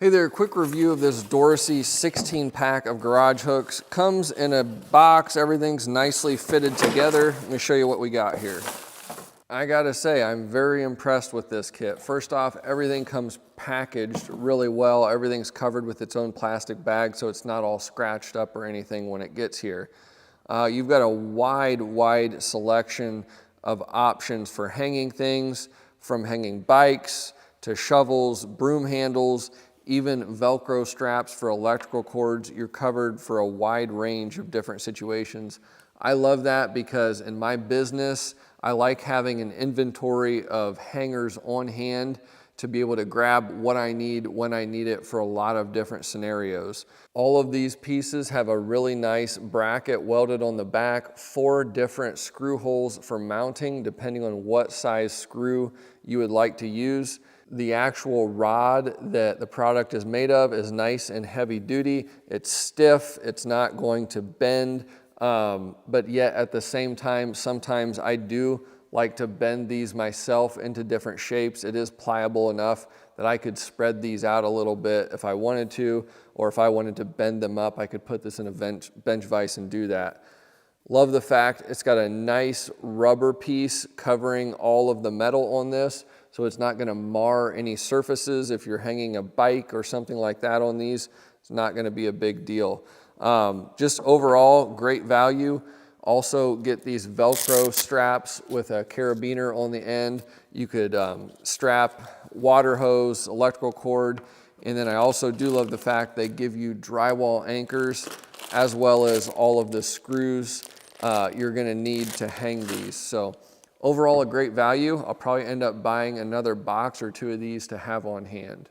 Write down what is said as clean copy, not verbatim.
Hey there, quick review of this Dorsey 16 pack of garage hooks. Comes in a box, everything's nicely fitted together. Let me show you what we got here. I gotta say, I'm very impressed with this kit. First off, everything comes packaged really well. Everything's covered with its own plastic bag, so it's not all scratched up or anything when it gets here. You've got a wide selection of options for hanging things, from hanging bikes to shovels, broom handles, even Velcro straps for electrical cords. You're covered for a wide range of different situations. I love that because in my business, I like having an inventory of hangers on hand to be able to grab what I need when I need it for a lot of different scenarios. All of these pieces have a really nice bracket welded on the back, 4 different screw holes for mounting depending on what size screw you would like to use. The actual rod that the product is made of is nice and heavy duty. It's stiff, it's not going to bend, but yet at the same time, sometimes I do like to bend these myself into different shapes. It is pliable enough that I could spread these out a little bit if I wanted to, or if I wanted to bend them up, I could put this in a bench vise and do that. Love the fact it's got a nice rubber piece covering all of the metal on this, so it's not gonna mar any surfaces. If you're hanging a bike or something like that on these, it's not gonna be a big deal. Just overall, great value. Also get these Velcro straps with a carabiner on the end. You could strap water hose, electrical cord, and then I also do love the fact they give you drywall anchors as well as all of the screws you're gonna need to hang these. So overall, a great value. I'll probably end up buying another box or 2 of these to have on hand.